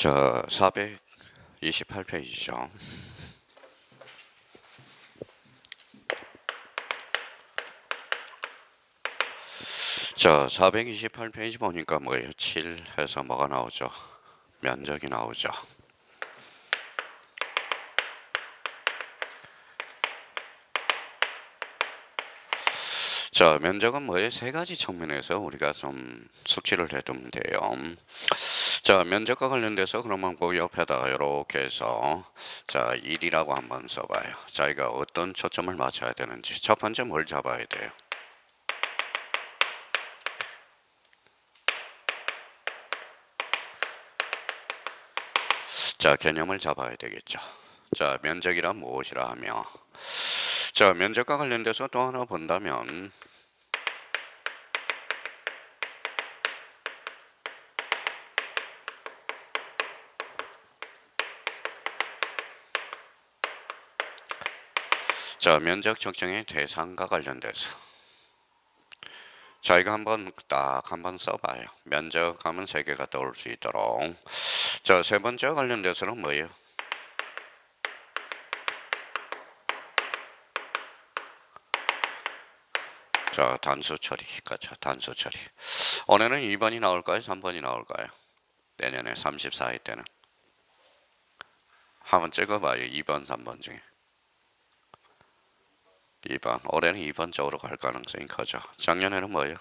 자, 428페이지죠. 자, 428페이지 보니까 뭐예요? 7 해서 뭐가 나오죠? 면적이 나오죠. 자, 면적은 뭐예요? 세 가지 측면에서 우리가 좀 숙지를 해두면 돼요. 자, 면적과 관련돼서 그러면 그 옆에다가 이렇게 해서 자, 1이라고 한번 써봐요. 자기가 어떤 초점을 맞춰야 되는지. 첫 번째 뭘 잡아야 돼요? 자, 개념을 잡아야 되겠죠. 자, 면적이란 무엇이라 하며, 자, 면적과 관련돼서 또 하나 본다면, 자, 면적 측정의 대상과 관련돼서 저희가 한번 써봐요. 면적 하면 세 개가 떠올 수 있도록. 자, 세 번째 관련돼서는 뭐예요? 자, 단수 처리. 그렇죠. 단수 처리. 올해는 2번이 나올까요? 3번이 나올까요? 내년에 34회 때는. 한번 찍어봐요. 2번, 3번 중에. 2번. 올해는 2번 쪽으로 갈 가능성이 커져. 작년에는 뭐예요?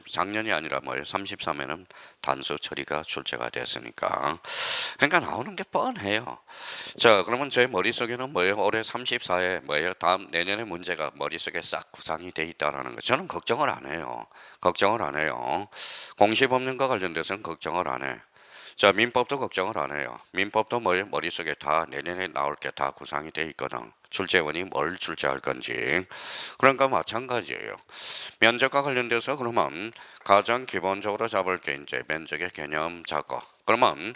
작년이 아니라 뭐예요? 33에는 단수 처리가 출제가 됐으니까. 그러니까 나오는 게 뻔해요. 자, 그러면 제 머릿속에는 뭐예요? 올해 34에 뭐예요? 다음 내년의 문제가 머릿속에 싹 구상이 돼 있다라는 거. 저는 걱정을 안 해요. 걱정을 안 해요. 공시법령과 관련돼서는 걱정을 안 해. 자, 민법도 걱정을 안 해요. 민법도 머릿속에 다 내년에 나올 게 다 구상이 돼 있거든. 출제원이 뭘 출제할 건지. 그러니까 마찬가지예요. 면적과 관련돼서 그러면 가장 기본적으로 잡을 게 이제 면적의 개념 잡고. 그러면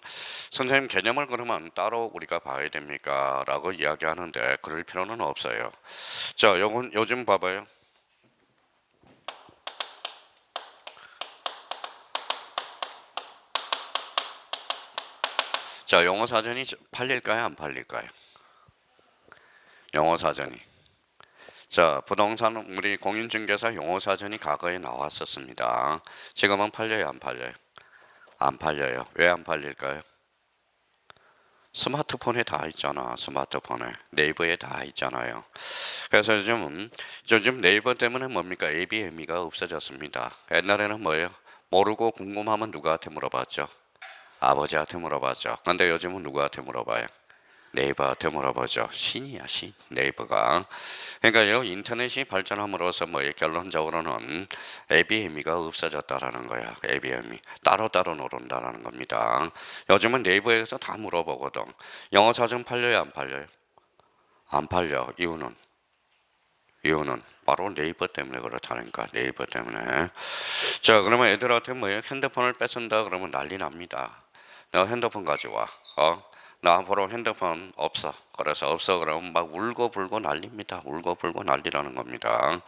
선생님 개념을 그러면 따로 우리가 봐야 됩니까? 라고 이야기하는데 그럴 필요는 없어요. 자, 요건 요즘 봐봐요. 자, 영어 사전이 팔릴까요? 안 팔릴까요? 영어 사전이. 자, 부동산 우리 공인중개사 용어사전이 과거에 나왔었습니다. 지금은 팔려요, 안 팔려요? 안 팔려요. 왜 안 팔릴까요? 스마트폰에 다 있잖아. 스마트폰에 네이버에 다 있잖아요. 그래서 요즘 네이버 때문에 뭡니까? ABM이가 없어졌습니다. 옛날에는 뭐예요? 모르고 궁금하면 누구한테 물어봤죠? 아버지한테 물어봤죠. 근데 요즘은 누구한테 물어봐요? 네이버한테 물어보죠. 신이야, 신. 네이버가. 그러니까 인터넷이 발전함으로써 결론적으로는 ABM이가 없어졌다라는 거야. ABM이 따로따로 노른다라는 겁니다. 요즘은 네이버에서 다 물어보거든. 영어 사전 팔려요, 안 팔려요? 안 팔려. 이유는 바로 네이버 때문에 그렇다니까. 네이버 때문에. 자, 그러면 애들한테 핸드폰을 뺏은다 그러면 난리 납니다. 너 핸드폰 가져와. 나 앞으로 핸드폰 없어. 그래서 없어 그러면 막 울고 불고 난립니다. 울고 불고 난리라는 겁니다.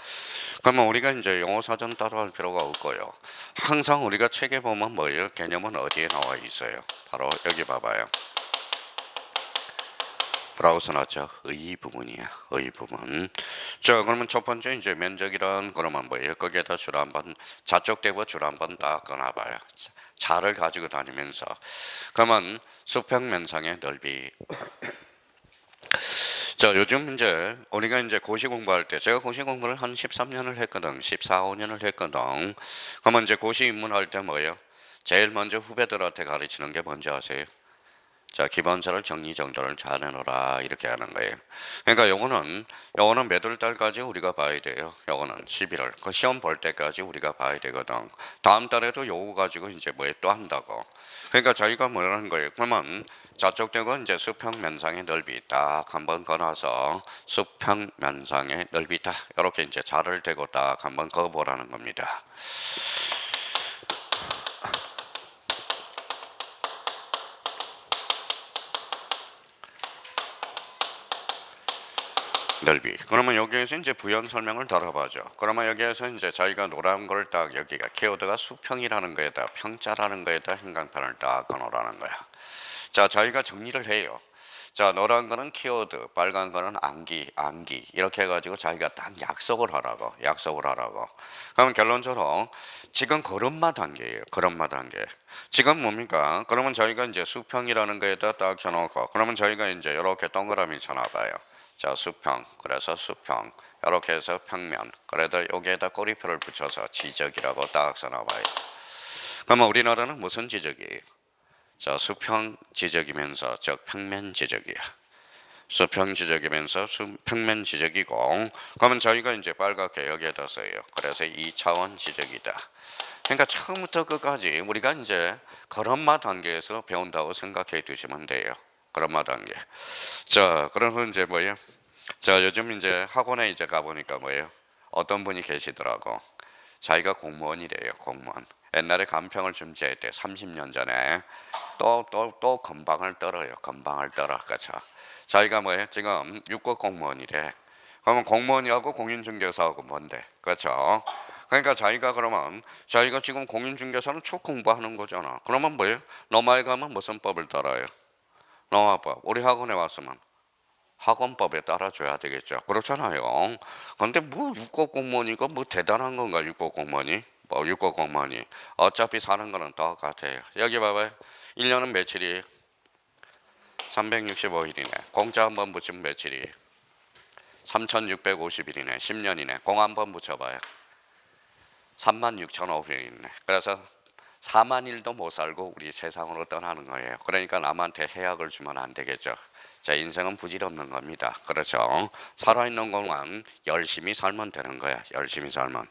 그러면 우리가 이제 영어 사전 따로 할 필요가 없고요. 항상 우리가 책에 보면 뭐예요? 개념은 어디에 나와 있어요? 바로 여기 봐봐요. 브라우스 나죠? 의 부분이야. 의 부분. 자, 그러면 첫 번째 이제 면적이란 그러면 뭐예요? 거기에다 줄 한번 좌쪽대고 줄 한번 딱 꺼놔봐요. 자를 가지고 다니면서. 그러면 수평 면상의 넓이. 자, 요즘 이제 우리가 이제 고시 공부할 때 제가 고시 공부를 한 13년을 했거든. 14, 15년을 했거든. 그러면 이제 고시 입문할 때 뭐예요? 제일 먼저 후배들한테 가르치는 게 뭔지 아세요? 자, 기본서를 정리정돈을 잘 해놓으라 이렇게 하는 거예요. 그러니까 요거는 몇 월 달까지 우리가 봐야 돼요. 요거는 11월. 그 시험 볼 때까지 우리가 봐야 되거든. 다음 달에도 요거 가지고 이제 또 한다고. 그러니까 저희가 뭐라는 거예요? 그러면 좌측되고 이제 수평 면상의 넓이 딱 한번 걸어서 수평 면상의 넓이 딱 이렇게 이제 자를 대고 딱 한번 그어보라는 겁니다. 넓이. 그러면 여기에서 이제 부연 설명을 달아봐죠. 그러면 여기에서 이제 저희가 노란 걸 딱 여기가 키워드가 수평이라는 거에다 평자라는 거에다 행간판을 딱 꺼놓으라는 거야. 자, 저희가 정리를 해요. 자, 노란 거는 키워드, 빨간 거는 암기 이렇게 해가지고 자기가 딱 약속을 하라고. 그러면 결론적으로 지금 걸음마 단계예요. 걸음마 단계. 지금 뭡니까? 그러면 저희가 이제 수평이라는 거에다 딱 쳐놓고, 그러면 저희가 이제 이렇게 동그라미 쳐놔봐요. 자, 수평. 그래서 수평. 이렇게 해서 평면. 그래도 여기에다 꼬리표를 붙여서 지적이라고 딱 써놔봐요. 그러면 우리나라는 무슨 지적이에요? 자, 수평 지적이면서 즉 평면 지적이야. 수평 지적이면서 평면 지적이고, 그러면 저희가 이제 빨갛게 여기에다 써요. 그래서 2차원 지적이다. 그러니까 처음부터 끝까지 우리가 이제 걸음마 단계에서 배운다고 생각해 두시면 돼요. 걸음마 단계. 자, 그래서 이제 뭐예요? 자, 요즘 이제 학원에 이제 가보니까 뭐예요? 어떤 분이 계시더라고. 자기가 공무원이래요. 공무원. 옛날에 간평을 중지할 때 30년 전에 또 건방을 떨어요. 건방을 떨어. 그렇죠. 자기가 뭐예요? 지금 육급 공무원이래. 그러면 공무원이하고 공인중개사하고 뭔데? 그렇죠. 그러니까 자기가 그러면 자기가 지금 공인중개사는 쭉 공부하는 거잖아. 그러면 뭐예요? 노마에 가면 무슨 법을 따라요? 노마법. 우리 학원에 왔으면 학원법에 따라줘야 되겠죠. 그렇잖아요. 그런데 뭐 육급 공무원이고 뭐 대단한 건가 육급 공무원이? 뭐 육급 공무원이 어차피 사는 거는 똑같아요. 여기 봐봐요. 1년은 며칠이 365일이네. 공짜 한 번 붙이면 며칠이 3650일이네. 10년이네. 공 한 번 붙여봐요. 36,500일이네. 그래서 4만 일도 못 살고 우리 세상으로 떠나는 거예요. 그러니까 남한테 해약을 주면 안 되겠죠. 자, 인생은 부질없는 겁니다. 그렇죠. 살아있는 것만 열심히 살면 되는 거야. 열심히 살면.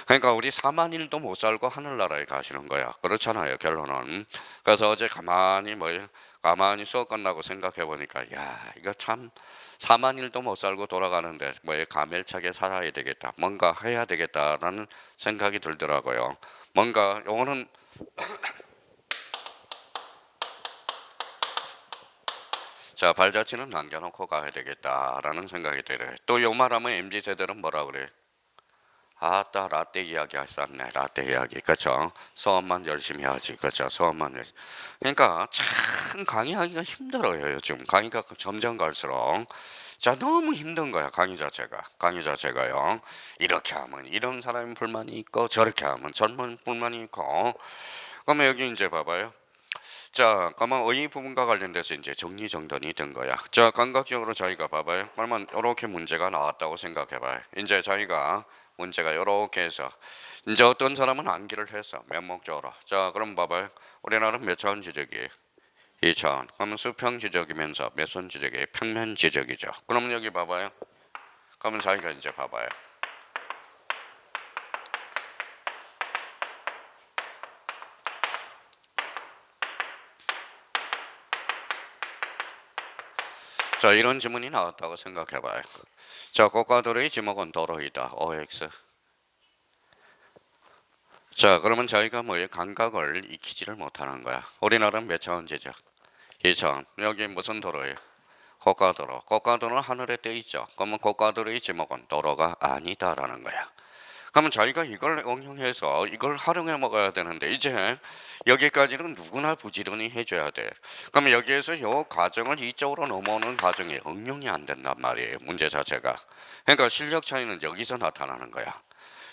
그러니까 우리 4만 일도 못 살고 하늘나라에 가시는 거야. 그렇잖아요. 결론은. 그래서 어제 가만히 수업 끝나고 생각해 보니까 야, 이거 참 4만 일도 못 살고 돌아가는데 가멜차게 살아야 되겠다. 뭔가 해야 되겠다라는 생각이 들더라고요. 뭔가 요거는 자, 발자취는 남겨놓고 가야 되겠다라는 생각이 들어요. 또 요 말하면 MZ세대는 뭐라 그래? 아따 라떼 이야기 하셨네. 라떼 이야기. 그렇죠. 수업만 열심히 하지. 그렇죠. 수업만 열심히. 그러니까 참 강의하기가 힘들어요. 요즘 강의가 점점 갈수록 자, 너무 힘든 거야. 강의 자체가요. 이렇게 하면 이런 사람이 불만이 있고 저렇게 하면 저런 불만이 있고. 그러면 여기 이제 봐봐요. 자, 그러면 의 부분과 관련돼서 이제 정리정돈이 된 거야. 자, 감각적으로 저희가 봐봐요. 그러면 이렇게 문제가 나왔다고 생각해봐요. 이제 저희가 문제가 이렇게 해서 이제 어떤 사람은 암기를 했어. 면목적으로. 자, 그럼 봐봐요. 우리나라는 몇 차원 지적이에요? 2차원. 그러면 수평 지적이면서 몇 선 지적이에요? 평면 지적이죠. 그러면 여기 봐봐요. 그러면 저희가 이제 봐봐요. 자, 이런 지문이 나왔다고 생각해봐요. 자, 고가도로의 지목은 도로이다. OX. 자, 그러면 저희가 뭐예요? 감각을 익히지를 못하는 거야. 우리나라는 몇 차원 지적? 2차원. 여기 무슨 도로예요? 고가도로. 고가도로는 하늘에 떠 있죠. 그러면 고가도로의 지목은 도로가 아니다라는 거야. 그러면 저희가 이걸 응용해서 이걸 활용해 먹어야 되는데 이제 여기까지는 누구나 부지런히 해줘야 돼. 그러면 여기에서 이 과정을 이쪽으로 넘어오는 과정이 응용이 안 된단 말이에요. 문제 자체가. 그러니까 실력 차이는 여기서 나타나는 거야.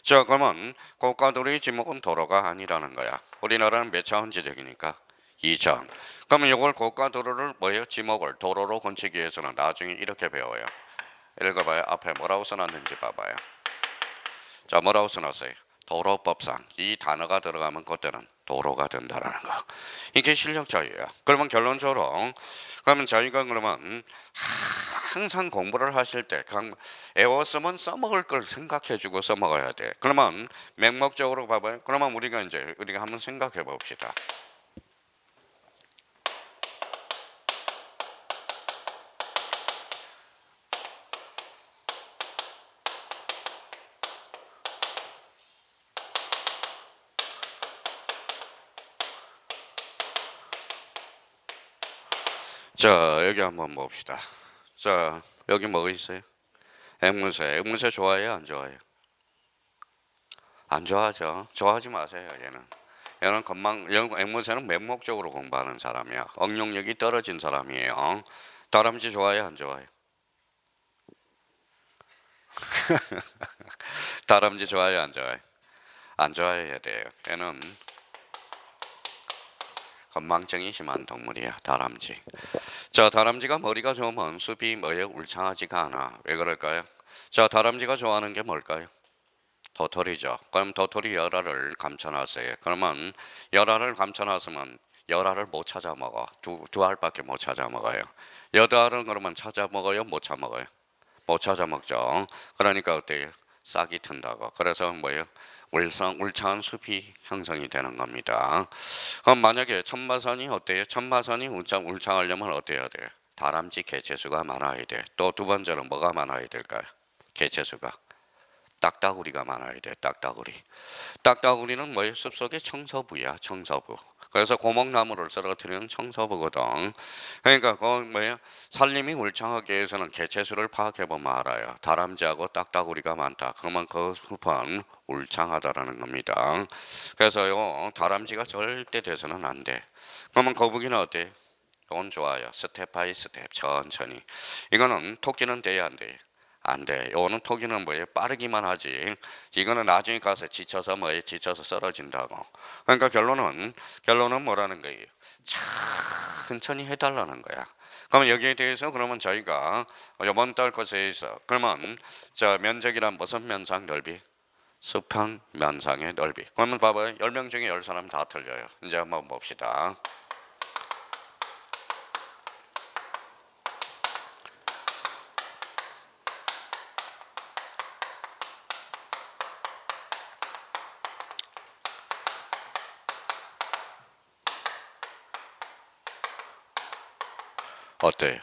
자, 그러면 고가도로의 지목은 도로가 아니라는 거야. 우리나라는 몇 차원 지적이니까? 2차원. 그러면 이걸 고가도로를 뭐예요? 지목을 도로로 건치기 위해서는 나중에 이렇게 배워요. 읽어봐요. 앞에 뭐라고 써놨는지 봐봐요. 자, 뭐라고 써놨어요? 도로법상. 이 단어가 들어가면 그때는 도로가 된다라는 거. 이게 실력 차이예요. 그러면 결론적으로 그러면 저희가 그러면 항상 공부를 하실 때 애웠으면 써먹을 걸 생각해주고 써먹어야 돼. 그러면 맹목적으로 봐봐요. 그러면 우리가 한번 생각해 봅시다. 자, 여기 한번 봅시다. 자, 여기 뭐가 있어요? 앵무새 좋아해요? 안 좋아해요? 안 좋아하죠. 좋아하지 마세요. 얘는 얘는 앵무새는 맹목적으로 공부하는 사람이야. 응용력이 떨어진 사람이에요. 다람쥐 좋아요, 안 좋아요? 다람쥐 좋아요, 안 좋아요? 안 좋아해야 돼요. 얘는 건망증이 심한 동물이야, 다람쥐. 자, 다람쥐가 머리가 좋으면 숲이 울창하지가 않아. 왜 그럴까요? 자, 다람쥐가 좋아하는 게 뭘까요? 도토리죠. 그럼 도토리 열알을 감춰놨어요. 그러면 열알을 감춰놨으면 열알을 못 찾아 먹어. 두 알밖에 못 찾아 먹어요. 여덟 알은 그러면 찾아 먹어요? 못 찾아 먹어요? 못 찾아 먹죠. 그러니까 어때요? 싹이 튼다고. 그래서 울창한 숲이 형성이 되는 겁니다. 그럼 만약에 천마산이 어때요? 천마산이 울창하려면 어때야 돼요? 다람쥐 개체수가 많아야 돼. 또 두 번째로 뭐가 많아야 될까요? 개체수가. 딱따구리가 많아야 돼. 딱따구리. 딱따구리는 뭐예요? 숲속의 청서부야. 청서부. 그래서 고목나무를 쓰러뜨리는 청서부거든. 그러니까 산림이 울창하기 위해서는 개체수를 파악해보면 알아요. 다람쥐하고 딱따구리가 많다. 그러면 그 숲은 울창하다라는 겁니다. 그래서요, 다람쥐가 절대 돼서는 안 돼. 그러면 거북이는 어때? 돈 좋아요. 스텝 바이 스텝 천천히. 이거는 토끼는 돼야 안 돼. 안 돼. 요거는 토끼는 빠르기만 하지. 이거는 나중에 가서 지쳐서 지쳐서 쓰러진다고. 그러니까 결론은 뭐라는 거예요? 천천히 해달라는 거야. 그러면 여기에 대해서 그러면 저희가 이번 달 것에 있어. 그러면 자, 면적이란 무슨 면상 넓이? 수평 면상의 넓이. 그러면 봐봐요. 10명 중에 10사람 다 틀려요. 이제 한번 봅시다. 어때요?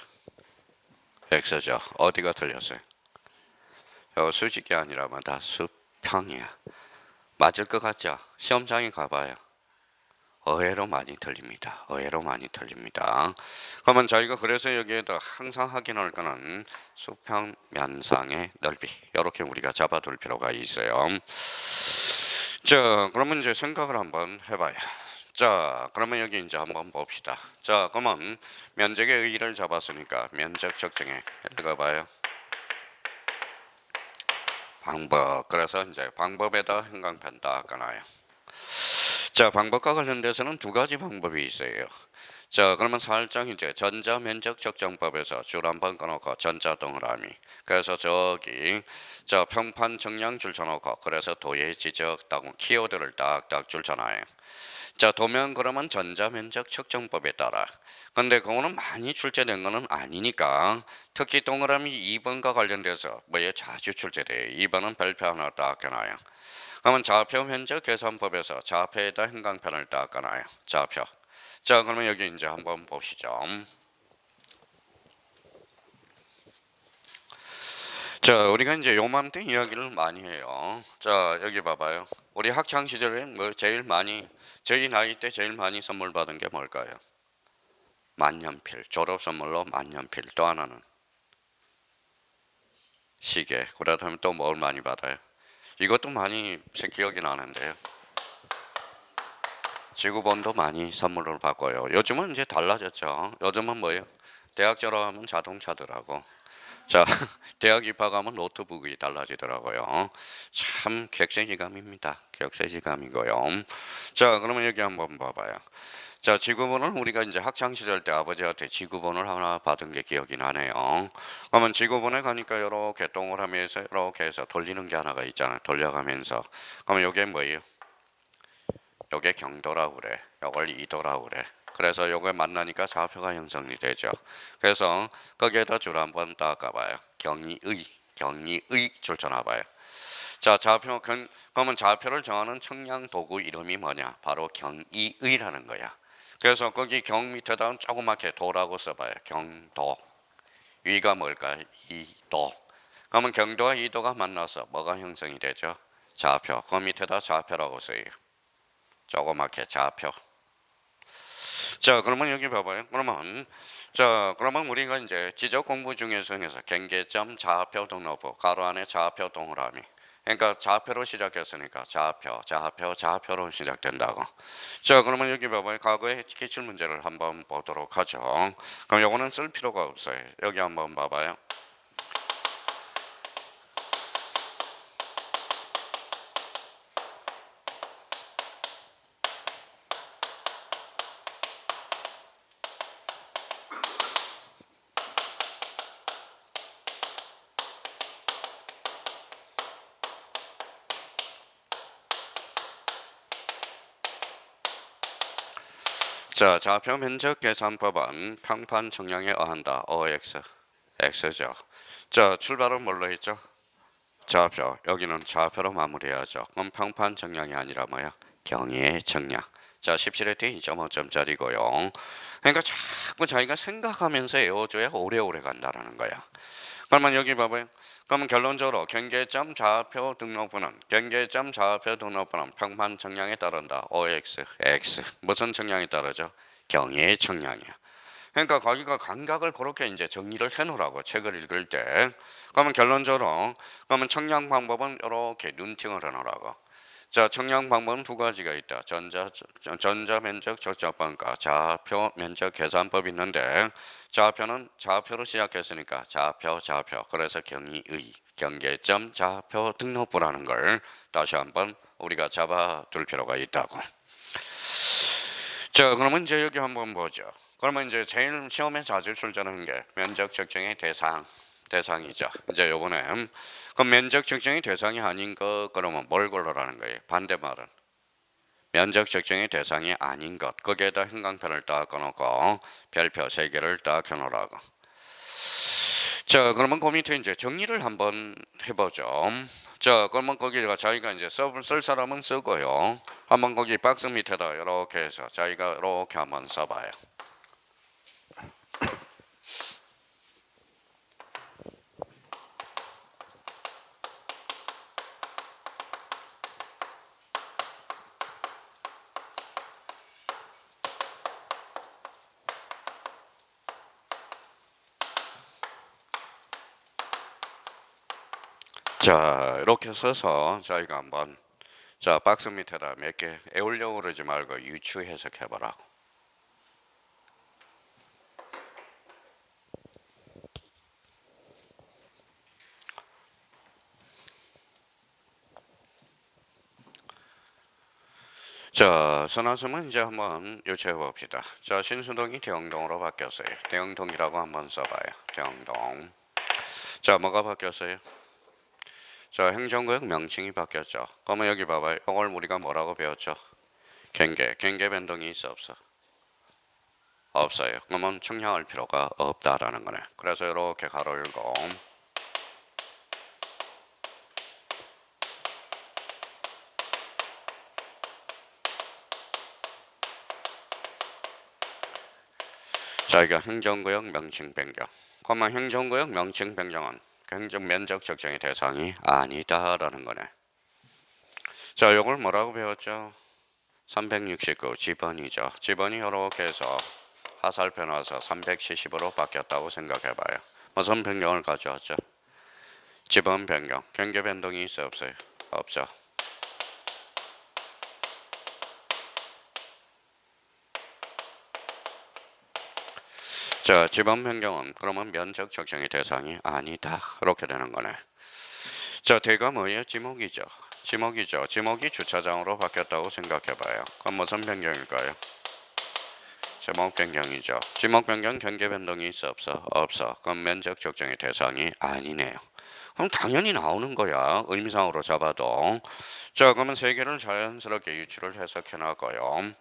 X죠. 어디가 틀렸어요? 수직이 아니라면 다 수평이야. 맞을 것 같죠? 시험장에 가봐요. 의외로 많이 틀립니다. 의외로 많이 틀립니다. 그러면 저희가 그래서 여기에다 항상 확인할 거는 수평 면상의 넓이. 이렇게 우리가 잡아둘 필요가 있어요. 자, 그러면 이제 생각을 한번 해봐요. 자, 그러면 여기 이제 한번 봅시다. 자, 그러면 면적의 의의를 잡았으니까 면적 측정에 읽어봐요. 방법. 그래서 이제 방법에다 형광펜 딱 꺼놔요. 자, 방법과 관련돼서는 두 가지 방법이 있어요. 자, 그러면 살짝 이제 전자 면적 측정법에서 줄 한번 꺼놓고 전자 동그라미. 그래서 저기 자 평판 정량 줄 쳐놓고 그래서 도의 지적 따고 키워드를 딱딱 줄 쳐놔요. 자, 도면 그러면 전자 면적 측정법에 따라. 근데 그거는 많이 출제된 거는 아니니까 특히 동그라미 2번과 관련돼서 자주 출제돼요. 2번은 별표 하나 딱 해놔요. 그러면 좌표 면적 계산법에서 좌표에다 형광펜을 딱 꺼놔요. 좌표. 자, 그러면 여기 이제 한번 보시죠. 자, 우리가 이제 요맘때 이야기를 많이 해요. 자, 여기 봐봐요. 우리 학창 시절에 저희 나이 때 제일 많이 선물 받은 게 뭘까요? 만년필. 졸업 선물로 만년필. 또 하나는 시계. 그렇다면 또 뭘 많이 받아요? 이것도 많이 제 기억이 나는데요. 지구본도 많이 선물을 받고요. 요즘은 이제 달라졌죠. 요즘은 대학 졸업하면 자동차더라고. 자, 대학 입학하면 노트북이 달라지더라고요. 참 격세지감입니다. 격세지감이고요. 자, 그러면 여기 한번 봐봐요. 자, 지구본을 우리가 이제 학창 시절 때 아버지한테 지구본을 하나 받은 게 기억이 나네요. 그러면 지구본에 가니까 이렇게 동그라미에서 이렇게 해서 돌리는 게 하나가 있잖아요. 돌려가면서. 그러면 이게 뭐예요? 요게 경도라고 그래. 요걸 이도라고 그래. 그래서 요게 만나니까 좌표가 형성이 되죠. 그래서 거기에다 줄 한번 딱 가봐요. 경리의 줄 쳐놔봐요. 자, 그러면 좌표를 정하는 측량 도구 이름이 뭐냐? 바로 경이의라는 거야. 그래서 거기 경 밑에다 조그맣게 도라고 써봐요. 경도. 위가 뭘까? 이도. 그러면 경도와 이도가 만나서 뭐가 형성이 되죠? 좌표. 그 밑에다 좌표라고 써요. 조그맣게 좌표. 자, 그러면 여기 봐봐요. 그러면 우리가 이제 지적 공부 중에서 경계점 좌표 등록부 가로 안에 좌표 동그라미 그러니까 좌표로 시작했으니까 좌표로 시작된다고. 자, 그러면 여기 봐봐요. 과거의 기출 문제를 한번 보도록 하죠. 그럼 요거는 쓸 필요가 없어요. 여기 한번 봐봐요. 자, 좌표 면적 계산법은 평판 정량에 의한다. OX, X죠. 자, 출발은 뭘로 했죠? 좌표. 여기는 좌표로 마무리해야죠. 그럼 평판 정량이 아니라 뭐야? 경의 정량. 자, 17회 2.5점짜리고요. 그러니까 자꾸 자기가 생각하면서 외워줘야 오래오래 간다라는 거야. 그러면 여기 봐봐요. 그러면 결론적으로 경계점 좌표 등록부는 평판 정량에 따른다. OX, X. 무슨 정량에 따르죠? 경의 정량이야. 그러니까 거기가 감각을 그렇게 이제 정리를 해놓으라고 책을 읽을 때. 그러면 결론적으로 그러면 청량 방법은 이렇게 눈팅을 해놓으라고. 자, 청량 방법은 두 가지가 있다. 전자 면적 적정반가, 좌표 면적 계산법이 있는데 좌표는 좌표로 시작했으니까 좌표. 그래서 경의의 경계점 좌표 등록부라는 걸 다시 한번 우리가 잡아둘 필요가 있다고. 자, 그러면 이제 여기 한번 보죠. 그러면 이제 제일 시험에 자주 출제하는 게 면적 측정의 대상이죠. 이제 요번에 그럼 면적 측정의 대상이 아닌 것 그러면 뭘 골라라는 거예요? 반대말은 면적 측정의 대상이 아닌 것. 거기에다 형광펜을 딱 꺼놓고 별표 3개를 딱 켜놓으라고. 자, 그러면 그 밑에 이제 정리를 한번 해보죠. 자, 그러면 거기가 자기가 이제 쓸 사람은 쓰고요. 한번 거기 박스 밑에다 이렇게 해서 자기가 이렇게 한번 써봐요. 자, 이렇게 써서 저희가 한번 자 박스 밑에다 몇 개 애우려고 그러지 말고 유추 해석해보라고. 자, 선화수는 이제 한번 유추해 봅시다. 자, 신수동이 대형동으로 바뀌었어요. 대형동이라고 한번 써봐요. 대형동. 자, 뭐가 바뀌었어요? 자, 행정구역 명칭이 바뀌었죠. 그러면 여기 봐봐요. 이걸 우리가 뭐라고 배웠죠? 경계 변동이 있어 없어? 없어요. 그러면 측량할 필요가 없다라는 거네. 그래서 이렇게 가로 열고 자기가 행정구역 명칭 변경. 그러면 행정구역 명칭 변경은 행정 면적 적정의 대상이 아니다라는 거네. 자, 이걸 뭐라고 배웠죠? 369 지번이죠. 지번이 이렇게 해서 하살표 놔서 370으로 바뀌었다고 생각해봐요. 무슨 변경을 가져왔죠? 지번 변경. 경계 변동이 있어요 없어요? 없죠. 자, 지번 변경은 그러면 면적 적정의 대상이 아니다. 이렇게 되는 거네. 자, 대가 뭐예요? 지목이죠. 지목이 주차장으로 바뀌었다고 생각해봐요. 그럼 무슨 변경일까요? 지목 변경이죠. 지목 변경 경계 변동이 있어 없어? 없어. 그럼 면적 적정의 대상이 아니네요. 그럼 당연히 나오는 거야. 의미상으로 잡아도. 자, 그러면 세 개를 자연스럽게 유추를 해석해 놨고요.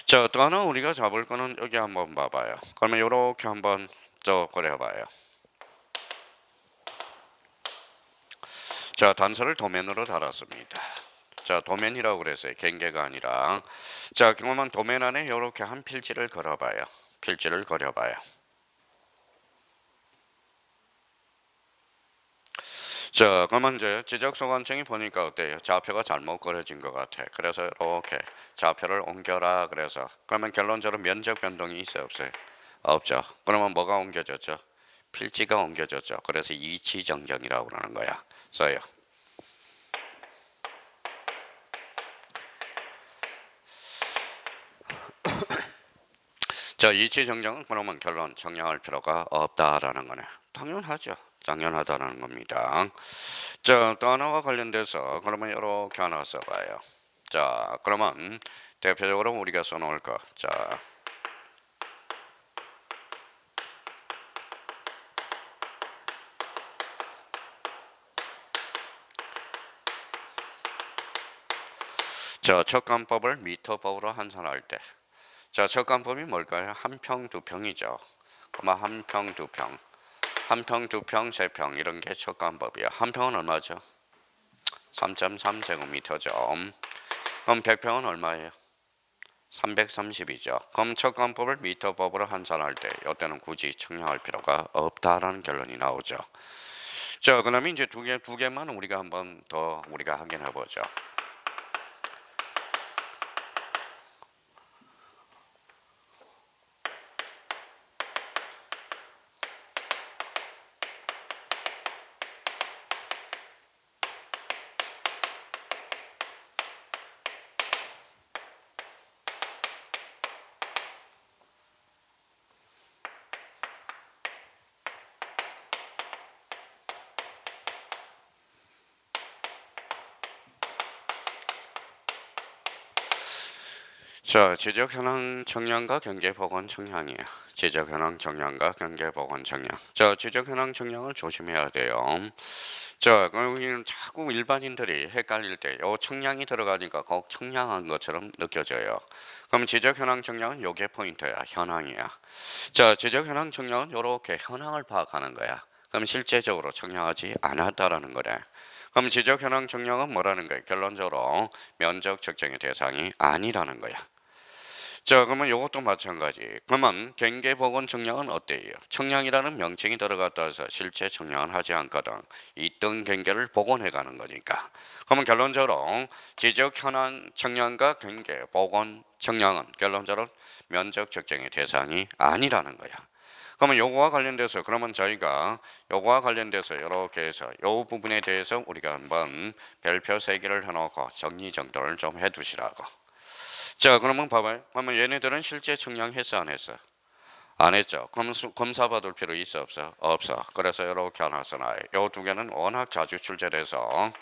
자, 또 하나 우리가 잡을 거는 여기 한번 봐봐요. 그러면 이렇게 한번 그려봐요. 자, 단서를 도면으로 달았습니다. 자, 도면이라고 그랬어요. 경계가 아니라. 자, 그러면 도면 안에 이렇게 한 필지를 걸어봐요. 필지를 그려봐요. 자, 그러면 이제 지적소관청이 보니까 어때요? 좌표가 잘못 그려진 것 같아. 그래서 이렇게 좌표를 옮겨라. 그래서 그러면 결론적으로 면적 변동이 있어요 없어요? 없죠. 그러면 뭐가 옮겨졌죠? 필지가 옮겨졌죠. 그래서 이치정정이라고 그러는 거야. 써요. 자, 이치정정은 그러면 결론 정리할 필요가 없다라는 거네. 당연하죠. 당연하다는 겁니다. 자, 단어와 관련돼서 그러면 이렇게 하나 써봐요. 자, 그러면 대표적으로 우리가 써놓을 거. 자, 척관법을 미터법으로 환산할 때. 자, 척관법이 뭘까요? 한 평, 두 평이죠. 그러면 한 평, 두 평. 한 평, 두 평, 세 평 이런 게 척관법이야. 한 평은 얼마죠? 3.3제곱미터죠. 그럼 100평은 얼마예요? 330이죠. 그럼 척관법을 미터법으로 환산할 때 이때는 굳이 측량할 필요가 없다라는 결론이 나오죠. 자, 그다음에 이제 두 개만 우리가 한번 더 우리가 확인해 보죠. 자, 지적현황 청량과 경계복원 청량이에요. 지적현황 청량과 경계복원 청량. 자, 지적현황 청량을 조심해야 돼요. 자, 여기는 자꾸 일반인들이 헷갈릴 때 요 청량이 들어가니까 꼭 청량한 것처럼 느껴져요. 그럼 지적현황 청량은 요게 포인트야. 현황이야. 자, 지적현황 청량은 요렇게 현황을 파악하는 거야. 그럼 실제적으로 청량하지 않았다라는 거래. 그럼 지적현황 청량은 뭐라는 거야? 결론적으로 면적 측정의 대상이 아니라는 거야. 자, 그러면 이것도 마찬가지. 그러면 경계복원 청량은 어때요? 청량이라는 명칭이 들어갔다 해서 실제 청량은 하지 않거든. 있던 경계를 복원해 가는 거니까. 그러면 결론적으로 지적 현황 청량과 경계 복원 청량은 결론적으로 면적 측정의 대상이 아니라는 거야. 그러면 요거와 관련돼서 그러면 저희가 요거와 관련돼서 이렇게 해서 요 부분에 대해서 우리가 한번 별표 3개를 해놓고 정리정돈을 좀 해두시라고. 자, 그러면 봐봐요. 그러면 얘네들은 실제 청량했어, 안 했어? 안 했죠. 그럼 검사 받을 필요 있어, 없어? 없어. 그래서 이렇게 하나 써놔요. 요 두 개는 워낙 자주 출제돼서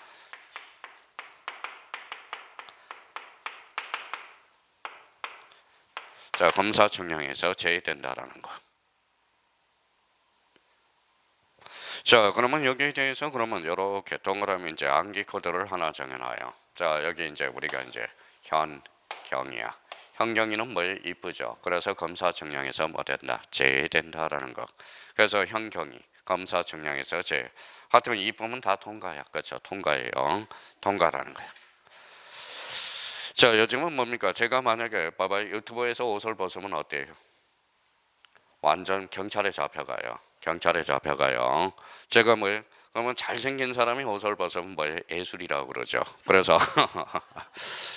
자, 검사 청량에서 제외된다라는 거. 자, 그러면 여기에 대해서 그러면 이렇게 동그라미 이제 암기 코드를 하나 정해놔요. 자, 여기 이제 우리가 이제 현경이야. 현경이는 뭘 이쁘죠. 그래서 검사 측량에서 뭐 된다? 제외된다라는 거. 그래서 현경이 검사 측량에서 제. 하여튼 이쁨은 다 통과야. 그렇죠. 통과예요. 통과라는 거야. 자, 요즘은 뭡니까? 제가 만약에 봐봐요. 유튜브에서 옷을 벗으면 어때요? 완전 경찰에 잡혀가요. 경찰에 잡혀가요. 제가 뭐 그러면 잘생긴 사람이 옷을 벗으면 뭐 예술이라고 그러죠. 그래서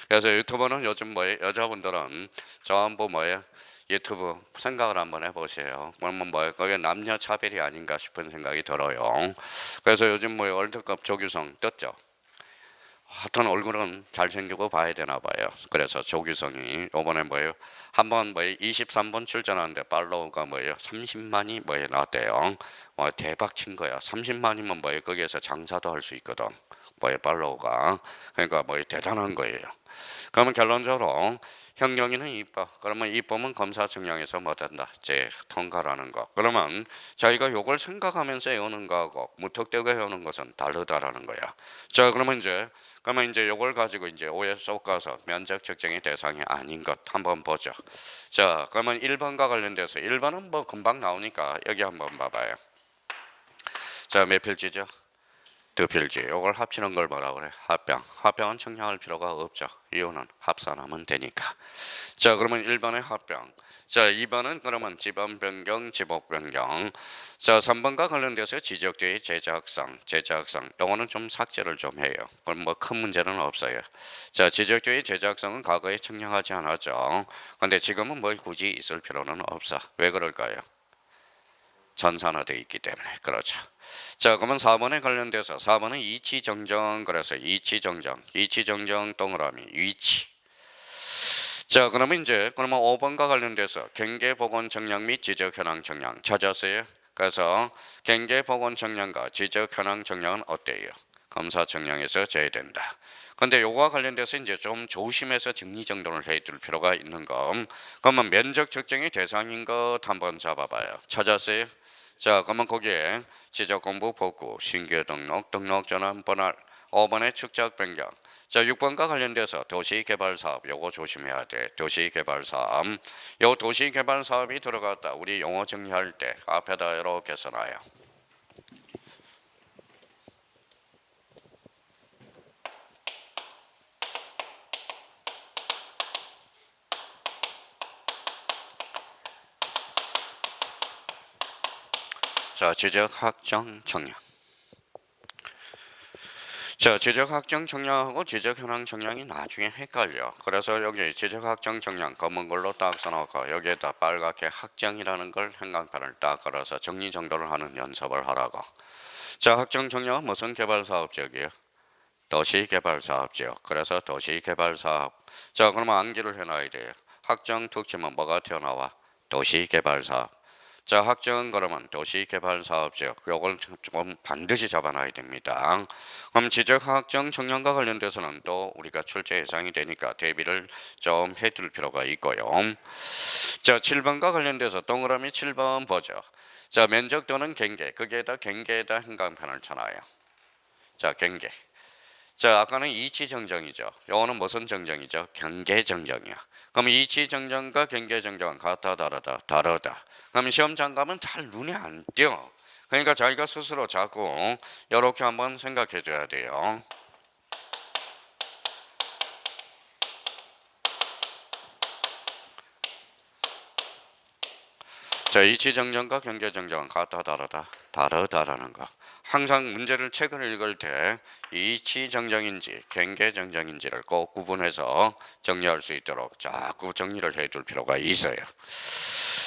그래서 유튜버는 요즘 뭐 여자분들은 전부 뭐예요? 유튜브 생각을 한번 해보세요. 그러면 뭐 그게 남녀 차별이 아닌가 싶은 생각이 들어요. 그래서 요즘 뭐 월드컵 조규성 떴죠. 하여튼 얼굴은 잘생기고 봐야 되나 봐요. 그래서 조규성이 이번에 뭐예요? 한번 뭐예요? 23번 출전하는데 팔로우가 뭐예요? 30만이 뭐예요? 나왔대요. 뭐 대박 친 거야. 30만이면 뭐예요? 거기에서 장사도 할 수 있거든. 뭐예요? 팔로우가. 그러니까 뭐예요? 대단한 거예요. 그러면 결론적으로 형경이는 이뻐. 그러면 이쁨은 검사 측량에서 뭐 된다? 제 통과라는 거. 그러면 저희가 요걸 생각하면서 해오는 거하고 무턱대고 해오는 것은 다르다라는 거야. 자, 그러면 이제 요걸 가지고 이제 오해 쏙가서 면적 측정의 대상이 아닌 것 한번 보죠. 자, 그러면 1번과 관련돼서 1번은 뭐 금방 나오니까 여기 한번 봐봐요. 자, 몇 필지죠? 두 필지. 이걸 합치는 걸 뭐라 그래? 합병. 합병은 청량할 필요가 없죠. 이유는 합산하면 되니까. 자, 그러면 1번의 합병. 자, 2번은 그러면 지번 변경, 지목 변경. 자, 3번과 관련돼서 지적대의 제작상. 요거는 좀 삭제를 좀 해요. 그럼 뭐 큰 문제는 없어요. 자, 지적대의 제작상은 과거에 청량하지 않았죠. 근데 지금은 뭐 굳이 있을 필요는 없어. 왜 그럴까요? 전산화되어 있기 때문에. 그렇죠. 자, 그러면 4번에 관련돼서 4번은 이치정정. 그래서 이치정정 동그라미 위치. 자, 그러면 이제 그러면 5번과 관련돼서 경계 보건 정량 및 지적 현황 정량 찾았어요. 그래서 경계 보건 정량과 지적 현황 정량은 어때요? 검사 정량에서 제외된다. 근데 요거와 관련돼서 이제 좀 조심해서 정리정돈을 해둘 필요가 있는 거. 그러면 면적 측정의 대상인 것 한번 잡아봐요. 찾았어요? 자, 그러면 거기에 지적 공부 복구, 신규 등록, 등록 전환 번할, 5번의 축적 변경. 자, 6번과 관련돼서 도시개발사업 요거 조심해야 돼. 도시개발사업. 요 도시개발사업이 들어갔다. 우리 용어 정리할 때 앞에다 이렇게 써놔요. 자, 지적 확정 청량. 자, 지적 확정 청량하고 지적 현황 청량이 나중에 헷갈려. 그래서 여기 지적 확정 청량 검은 걸로 딱 써놓고 여기에다 빨갛게 확정이라는 걸 행간판을 딱 걸어서 정리정돈을 하는 연습을 하라고. 자, 확정 청량은 무슨 개발 사업지역이에요? 도시개발사업지역. 그래서 도시개발사업. 자, 그러면 암기를 해놔야 돼요. 확정 특징은 뭐가 튀어나와? 도시개발사업. 자, 확정은 그러면 도시개발사업지역. 요걸 좀 반드시 잡아놔야 됩니다. 그럼 지적 확정 청량과 관련돼서는 또 우리가 출제 예상이 되니까 대비를 좀 해둘 필요가 있고요. 자, 7번과 관련돼서 동그라미 7번 보죠. 자, 면적 또는 경계. 거기에다 경계에다 행간판을 쳐놔요. 자, 경계. 자, 아까는 이치 정정이죠. 요거는 무슨 정정이죠? 경계 정정이야. 그럼 이치 정정과 경계 정정은 같다 다르다? 다르다. 그럼 시험 장갑은 잘 눈에 안 띄어. 그러니까 자기가 스스로 자꾸 이렇게 한번 생각해 줘야 돼요. 자, 이치 정정과 경계 정정은 같다 다르다? 다르다라는 거. 항상 문제를 책을 읽을 때 이치 정정인지 경계 정정인지를 꼭 구분해서 정리할 수 있도록 자꾸 정리를 해둘 필요가 있어요.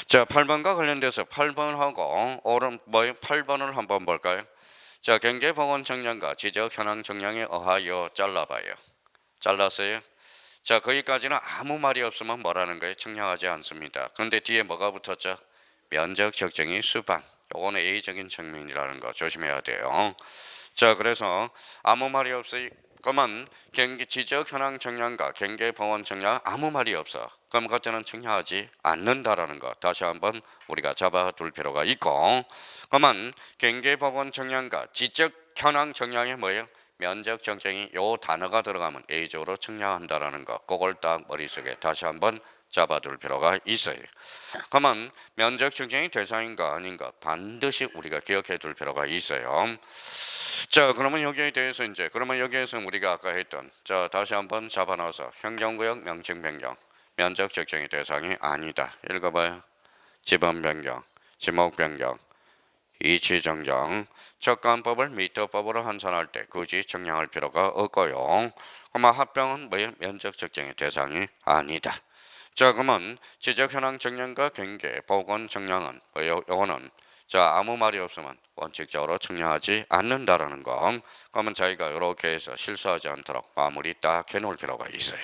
자, 8번과 관련돼서 8번하고 오른 8번을 한번 볼까요? 자, 경계 보건 정량과 지적 현황 정량에 의하여 잘라봐요. 잘랐어요? 자, 거기까지는 아무 말이 없으면 뭐라는 거예요? 청량하지 않습니다. 그런데 뒤에 뭐가 붙었죠? 면적 적정이 수반. 요거는 A적인 측면이라는 거 조심해야 돼요. 자, 그래서 아무 말이 없어요. 그러면 경계 지적 현황 청량과 경계 보건 청량 아무 말이 없어. 그럼 그때는 청량하지 않는다라는 거 다시 한번 우리가 잡아둘 필요가 있고. 그러면 경계 보건 청량과 지적 현황 청량이 뭐예요? 면적 적정이 요 단어가 들어가면 A적으로 청량한다라는 거. 그걸 딱 머릿속에 다시 한번 잡아둘 필요가 있어요. 그러면 면적 측정이 대상인가 아닌가 반드시 우리가 기억해 둘 필요가 있어요. 자, 그러면 여기에 대해서 이제 그러면 여기에서 우리가 아까 했던 자 다시 한번 잡아놔서 행정구역 명칭 변경 면적 측정이 대상이 아니다. 읽어봐요. 지번 변경, 지목 변경, 이치 정정, 적관법을 미터법으로 환산할 때 굳이 청량할 필요가 없고요. 그러면 합병은 뭐예요? 면적 측정의 대상이 아니다. 자, 그러면 지적 현황 정량과 경계 보건 정량은 요거는 자 아무 말이 없으면 원칙적으로 청량하지 않는다라는 거. 그러면 저희가 이렇게 해서 실수하지 않도록 마무리 딱 해놓을 필요가 있어요.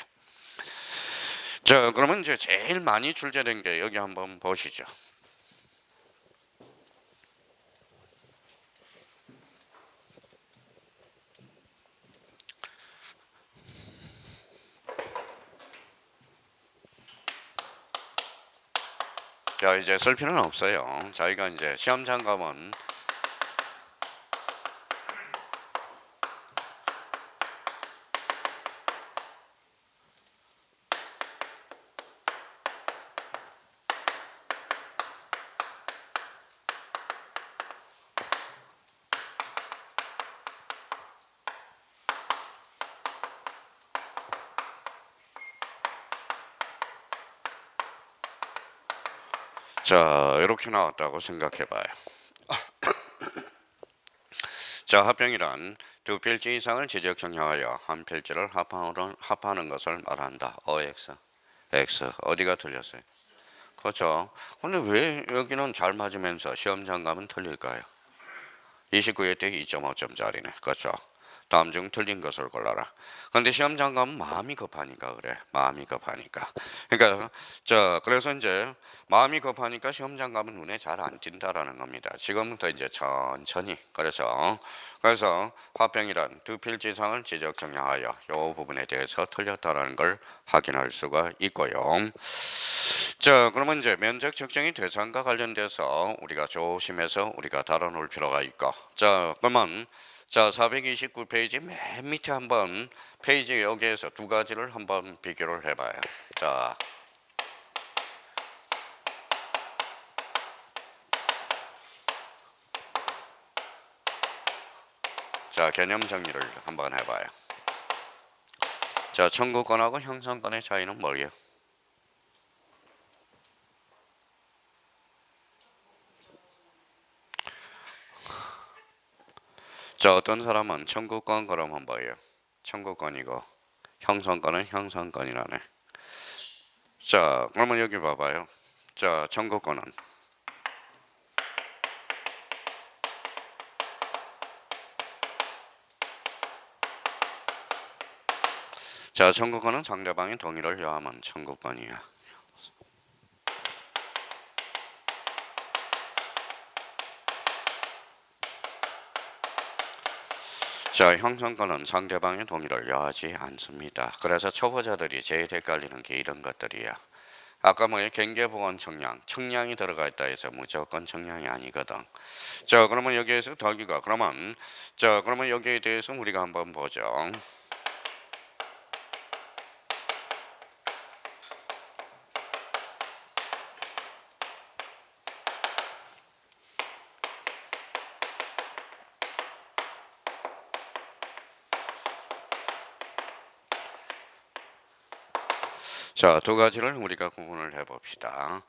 자, 그러면 이제 제일 많이 출제된 게 여기 한번 보시죠. 자, 이제 쓸 필요는 없어요. 저희가 이제 시험 장갑은 자 이렇게 나왔다고 생각해 봐요. 자, 합병이란 두 필지 이상을 지적 정량하여 한 필지를 합하는 것을 말한다. OX, X 어디가 틀렸어요? 그렇죠. 근데 왜 여기는 잘 맞으면서 시험 장갑은 틀릴까요? 29회 때 2.5점짜리네. 그렇죠. 다음 중 틀린 것을 골라라. 근데 시험 장관은 마음이 급하니까 그래. 마음이 급하니까. 그러니까 그래서 이제 마음이 급하니까 시험 장관은 눈에 잘 안 띈다라는 겁니다. 지금부터 이제 천천히 그래서 화평이란 두 필지상을 지적 정량하여 이 부분에 대해서 틀렸다라는 걸 확인할 수가 있고요. 그러면 이제 면적 측정이 대상과 관련돼서 우리가 조심해서 우리가 다뤄놓을 필요가 있고, 그러면 429페이지 맨 밑에 한번 페이지 여기에서 두 가지를 한번 비교를 해봐요. 개념 정리를 한번 해봐요. 청구권하고 형성권의 차이는 뭐예요? 어떤 사람은 청구권 그러면 뭐예요? 청구권이고 형성권은 형성권이라네. 그러면 여기 봐봐요. 청구권은 청구권은 상대방의 동의를 요하면 청구권이야. 형성권은 상대방의 동의를 요하지 않습니다. 그래서 초보자들이 제일 헷갈리는 게 이런 것들이야. 아까 경계보건 청량이 들어가 있다 해서 무조건 청량이 아니거든. 그러면 여기에서 덜기가 그러면 여기에 대해서 우리가 한번 보죠. 두 가지를 우리가 구분을 해봅시다.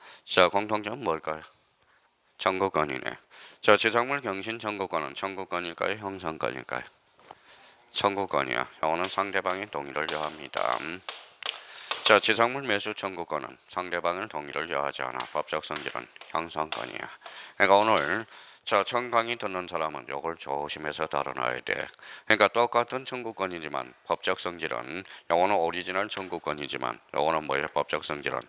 공통점은 뭘까요? 청구권이네. 지상물 경신 청구권은 청구권일까요? 형성권일까요? 청구권이야. 이거는 상대방의 동의를 요합니다. 지상물 매수 청구권은 상대방의 동의를 요하지 않아. 법적 성질은 형성권이야. 그러니까 오늘 청강의 듣는 사람은 이걸 조심해서 다뤄놔야 돼. 그러니까 똑같은 청구권이지만 법적 성질은 요거는 오리지널 청구권이지만 요거는 뭐예요? 법적 성질은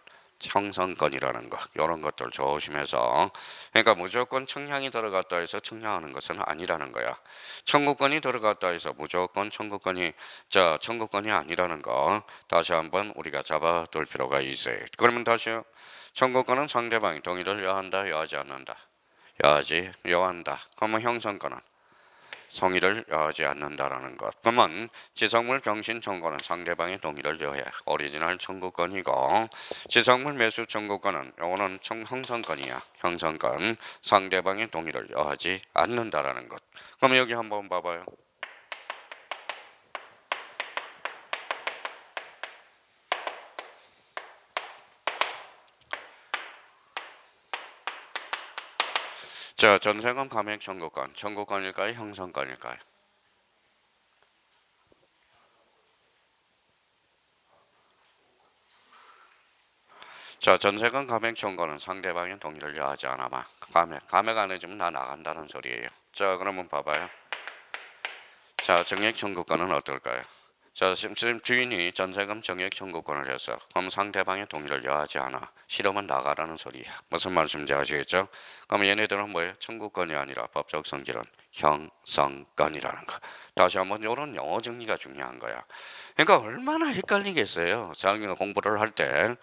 형성권이라는 거. 이런 것들 조심해서. 그러니까 무조건 청량이 들어갔다 해서 청량하는 것은 아니라는 거야. 청구권이 들어갔다 해서 무조건 청구권이 아니라는 거 다시 한번 우리가 잡아둘 필요가 있어요. 그러면 다시요. 청구권은 상대방이 동의를 요한다, 요하지 않는다. 요한다. 그러면 형성권은 성의를 요하지 않는다라는 것. 그러면 지상물 경신 청구권은 상대방의 동의를 요해 오리지널 청구권이고, 지상물 매수 청구권은 요거는 형성권이야. 형성권. 상대방의 동의를 요하지 않는다라는 것. 그럼 여기 한번 봐봐요. 전세금 감액 청구권, 청구권일까요? 형성권일까요? 전세금 감액 청구는 상대방의 동의를 요하지 않아봐. 감액 안 해주면 나 나간다는 소리예요. 그러면 봐봐요. 정액 청구권은 어떨까요? 지금 주인이 전세금 정액 청구권을 했어. 그럼 상대방의 동의를 요하지 않아. 싫으면 나가라는 소리야. 무슨 말씀인지 아시겠죠? 그럼 얘네들은 뭐예요? 청구권이 아니라 법적 성질은 형성권이라는 거. 다시 한번 이런 영어 정리가 중요한 거야. 그러니까 얼마나 헷갈리겠어요. 자기가 공부를 할 때.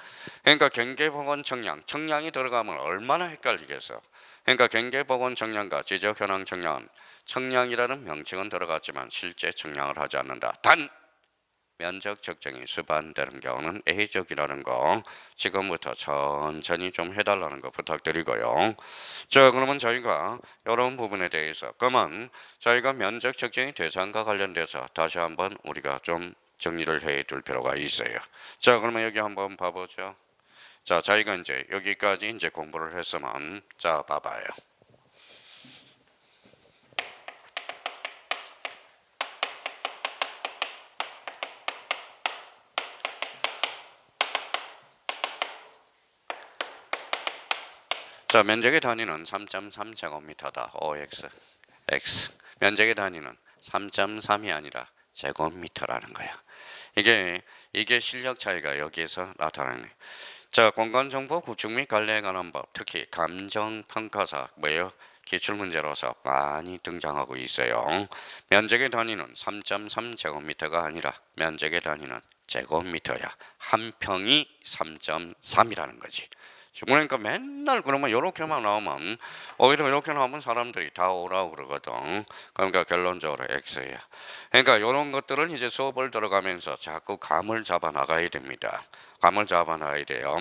그러니까 경계보건 청량이 들어가면 얼마나 헷갈리겠어. 그러니까 경계보건 청량과 지적현황 청량은 청량이라는 명칭은 들어갔지만 실제 청량을 하지 않는다. 단 면적 측정이 수반되는 경우는 A적이라는 거 지금부터 천천히 좀 해달라는 거 부탁드리고요. 그러면 저희가 이런 부분에 대해서 그러면 저희가 면적 측정이 대상과 관련돼서 다시 한번 우리가 좀 정리를 해둘 필요가 있어요. 그러면 여기 한번 봐보죠. 저희가 이제 여기까지 이제 공부를 했으면 봐봐요. 면적의 단위는 3.3제곱미터다. OX. X. 면적의 단위는 3.3이 아니라 제곱미터라는 거야. 이게 실력 차이가 여기에서 나타나네. 자, 공간정보 구축 및 관리에 관한 법, 특히 감정평가사 뭐예요? 기출문제로서 많이 등장하고 있어요. 면적의 단위는 3.3 제곱미터가 아니라 면적의 단위는 제곱미터야. 한 평이 3.3이라는 거지. 그러니까 맨날 그러면 이렇게만 나오면 오히려 이렇게 나오면 사람들이 다 오라고 그러거든. 그러니까 결론적으로 X야. 그러니까 이런 것들은 이제 수업을 들어가면서 자꾸 감을 잡아 나가야 됩니다. 감을 잡아 놔야 돼요.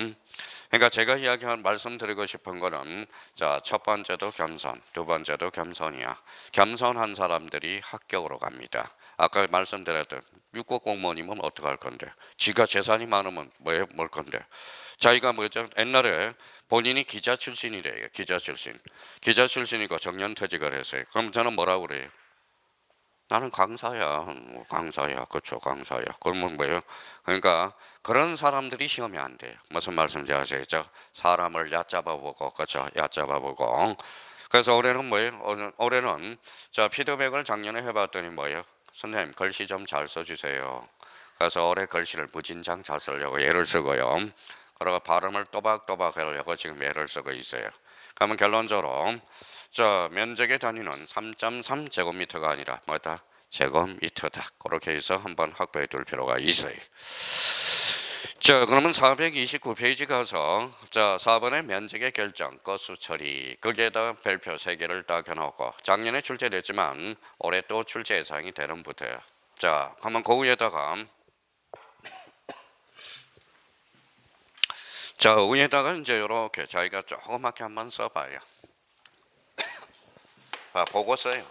그러니까 제가 말씀드리고 싶은 거는 자, 첫 번째도 겸손, 두 번째도 겸손이야. 겸손한 사람들이 합격으로 갑니다. 아까 말씀드렸던 육국 공무원이면 어떡할 건데? 지가 재산이 많으면 뭘 건데? 자기가 뭐죠? 옛날에 본인이 기자 출신이래요. 기자 출신. 기자 출신이고 정년퇴직을 했어요. 그럼 저는 뭐라고 그래요? 나는 강사야. 강사야. 그렇죠. 강사야. 그러면 뭐예요? 그러니까 그런 사람들이 시험이 안 돼요. 무슨 말씀인지 아시겠죠? 사람을 얕잡아보고, 그렇죠? 얕잡아보고. 그래서 올해는 뭐예요? 올해는 자, 피드백을 작년에 해봤더니 뭐예요? 선생님 글씨 좀 잘 써주세요. 그래서 올해 글씨를 무진장 잘 쓰려고 애를 쓰고요. 그리고 발음을 또박또박 하려고 지금 애를 쓰고 있어요. 그러면 결론적으로 자, 면적의 단위는 3.3 제곱미터가 아니라 뭐다? 제곱미터다. 그렇게 해서 한번 확보해 둘 필요가 있어요. 자, 그러면 429페이지 가서 자, 4번의 면적의 결정, 건수 처리 거기에다 별표 3개를 딱 해놓고 작년에 출제됐지만 올해 또 출제 예상이 되는 부터예요. 자, 그러면 그 위에다가 자, 위에다가 이제 이렇게 자기가 조그맣게 한번 써봐요. 보고 써요.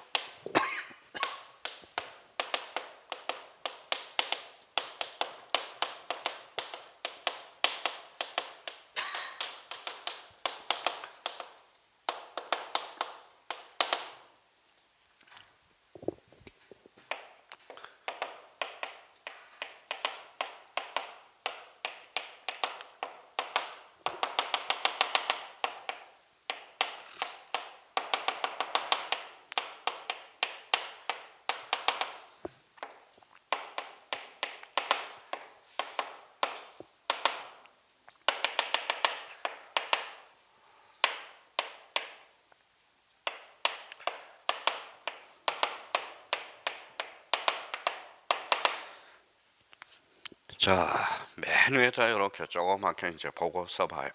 자, 맨 위에다 이렇게 조그맣게 이제 보고 써봐요.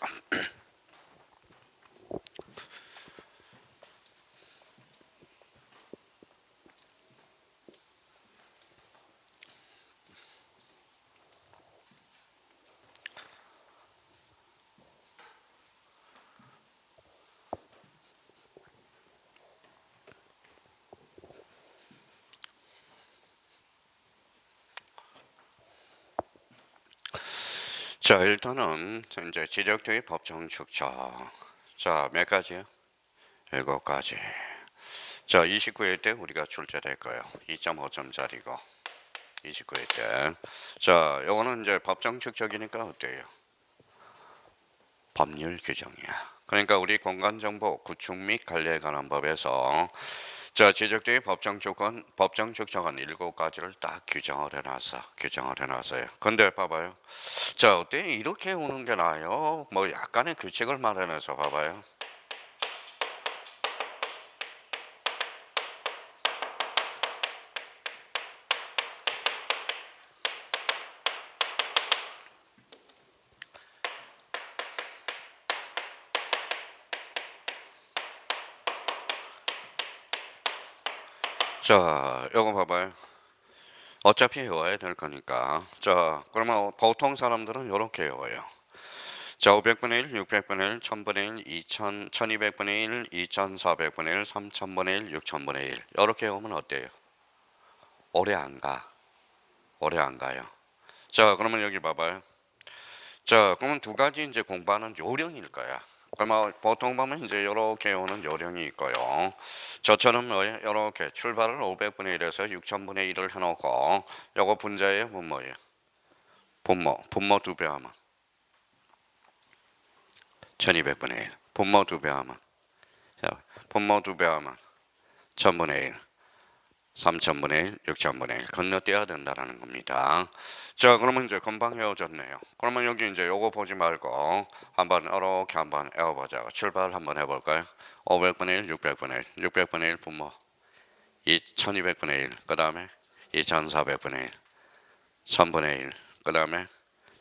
자, 일단은 이제 지적도의 법정 축적. 자, 몇 가지요? 7가지. 자, 29회 때 우리가 출제될 거예요. 2.5점짜리고 29회 때. 자, 요거는 이제 법정 축적이니까 어때요? 법률 규정이야. 그러니까 우리 공간정보 구축 및 관리에 관한 법에서 자, 지적도의 법정 조건, 법정 축적은 7가지를 딱 규정을 해놨어요. 근데 봐봐요. 자, 어때? 이렇게 오는 게 나아요? 뭐 약간의 규칙을 마련해서 봐봐요. 자, 요거 봐봐요. 어차피 외워야 될 거니까. 자, 그러면 보통 사람들은 이렇게 외워요. 자, 500분의 1, 600분의 1, 1000분의 1, 2000, 1200분의 1, 2400분의 1, 3000분의 1, 6000분의 1. 이렇게 외우면 어때요? 오래 안 가. 오래 안 가요. 자, 그러면 여기 봐봐요. 자, 그러면 2가지 이제 공부하는 요령일 거야. 그러면 보통 보면 이제 이렇게 오는 요령이 있고요. 저처럼 뭐예요? 이렇게 출발을 500분의 1에서 6000분의 1을 해놓고 요거 분자예요? 분모예요? 분모 2배 하면 1200분의 1. 분모 2배 하면 자, 분모 2배 하면 1000분의 1. 3천분의 1, 6천분의 1 건너뛰어야 된다라는 겁니다. 자, 그러면 이제 금방 헤어졌네요. 그러면 여기 이제 요거 보지 말고 한번 이렇게 한번 에워보자. 출발 한번 해볼까요? 500분의 1, 600분의 1, 600분의 1 분모 1200분의 1, 그 다음에 2400분의 1, 1000분의 1, 그 다음에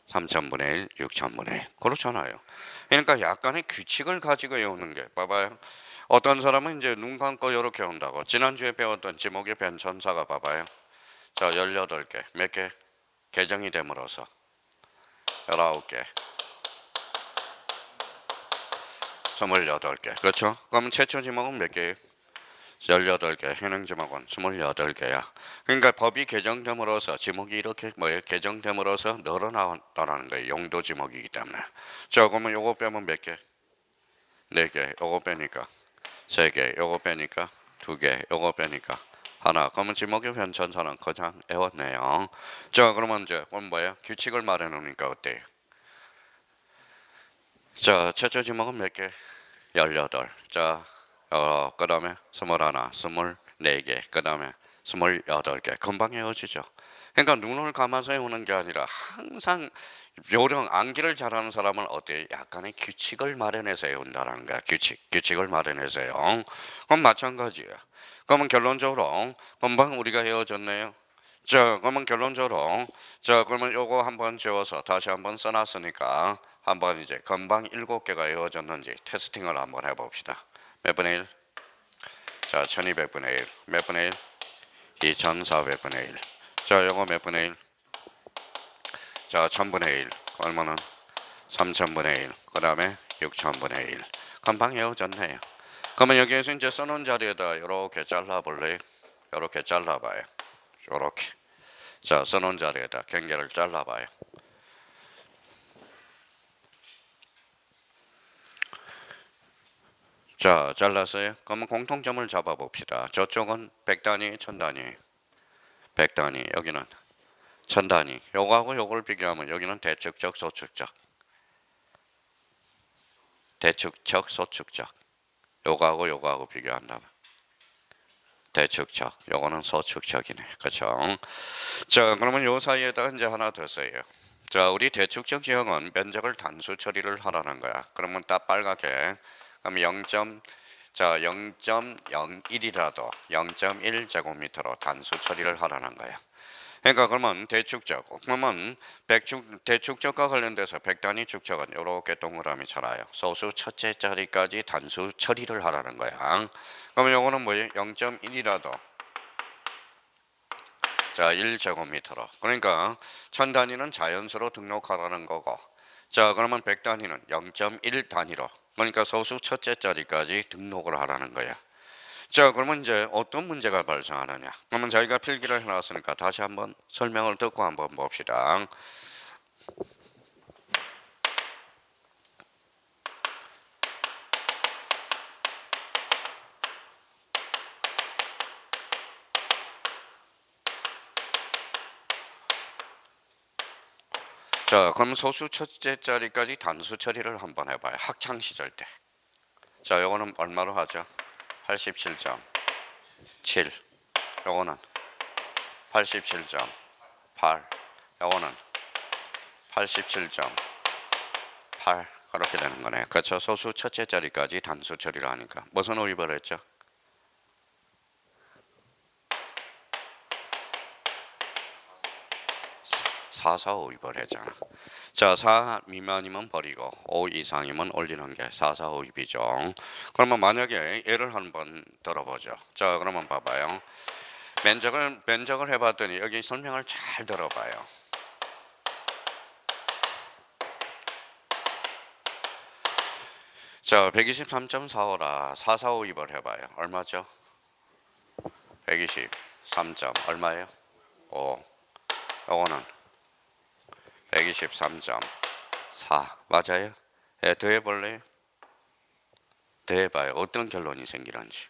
3000분의 1, 6000분의 1. 그렇잖아요. 그러니까 약간의 규칙을 가지고 외우는 게, 봐봐요. 어떤 사람은 이제 눈 감고 이렇게 온다고. 지난주에 배웠던 지목의 변천사가 봐봐요. 자, 18개. 몇 개? 개정이 됨으로써 19개. 28개. 그렇죠? 그럼 최초 지목은 몇 개예요? 18개. 현행 지목은 28개야. 그러니까 법이 개정됨으로써 지목이 이렇게 뭐예요? 개정됨으로써 늘어나왔다는 거예요. 용도 지목이기 때문에. 자, 그러면 요거 빼면 몇 개? 4개. 요거 빼니까 3개. 요거 빼니까 2개. 요거 빼니까 하나. 그러면 지목의 변천사는 그냥 애웠네요. 자, 그러면 이제 그럼 뭐예요? 규칙을 말해 놓으니까 어때요? 자, 최초 지목은 몇 개? 18. 자, 그 다음에 21, 24개, 그 다음에 28개. 금방 헤어지죠. 그러니까 눈을 감아서 해오는 게 아니라 항상 요령 암기를 잘하는 사람은 어때요? 약간의 규칙을 마련해서 해온다는 거야. 규칙을 마련해서 해요. 그럼 마찬가지예요. 그러면 결론적으로 금방 우리가 헤어졌네요. 자, 그러면 결론적으로 자, 그러면 요거 한번 지워서 다시 한번 써놨으니까 한번 이제 금방 7개가 이어졌는지 테스팅을 한번 해봅시다. 몇 분의 1? 자, 1200분의 1. 몇 분의 1? 2400분의 1. 자, 요거 몇 분의 1? 자, 1000분의 1. 얼마는? 3000분의 1. 그 다음에 6000분의 1. 금방 이어졌네요. 그러면 여기에서 이제 써놓은 자리에다 이렇게 잘라볼래요? 이렇게 잘라봐요. 이렇게. 자, 써놓은 자리에다 경계를 잘라봐요. 자, 잘랐어요? 그러면 공통점을 잡아봅시다. 저쪽은 100단위, 1000단위. 100단위, 여기는 1000단위. 요거하고 요걸 비교하면 여기는 대축적, 소축적. 대축적, 소축적. 요거하고 요거하고 비교한다면 대축적, 요거는 소축적이네. 그렇죠? 자, 그러면 요 사이에다 이제 하나 더 써요. 자, 우리 대축적 지형은 면적을 단수 처리를 하라는 거야. 그러면 딱 빨갛게. 그럼 0.01이라도 0.1제곱미터로 단수 처리를 하라는 거야. 그러니까 그러면 대축적, 그러면 대축적과 관련돼서 100단위 축적은 이렇게 동그라미 쳐놔요. 소수 첫째 자리까지 단수 처리를 하라는 거야. 그러면 요거는 뭐예요? 0.1이라도 자, 1제곱미터로. 그러니까 1000단위는 자연수로 등록하라는 거고. 자, 그러면 100단위는 0.1단위로. 그러니까 소수 첫째 자리까지 등록을 하라는 거야. 자, 그러면 이제 어떤 문제가 발생하느냐? 그러면 저희가 필기를 해놨으니까 다시 한번 설명을 듣고 한번 봅시다. 자, 그럼 소수 첫째 자리까지 단수 처리를 한번 해봐요. 학창 시절 때. 자, 요거는 얼마로 하죠? 87.7. 요거는 87.8. 요거는 87.8. 그렇게 되는 거네. 그렇죠? 소수 첫째 자리까지 단수 처리를 하니까. 무슨 오입을 했죠? 4, 4, 5 입을 했잖아. 자, 4 미만이면 버리고 5 이상이면 올리는 게 4, 4, 5 입이죠. 그러면 만약에 예를 한번 들어보죠. 자, 그러면 봐봐요. 면적을 해봤더니 여기 설명을 잘 들어봐요. 자, 123.45라 4, 4, 5 입을 해봐요. 얼마죠? 123. 얼마예요? 5. 요거는 123.4 맞아요? 예, 더해볼래요? 더해봐요. 어떤 결론이 생기는지.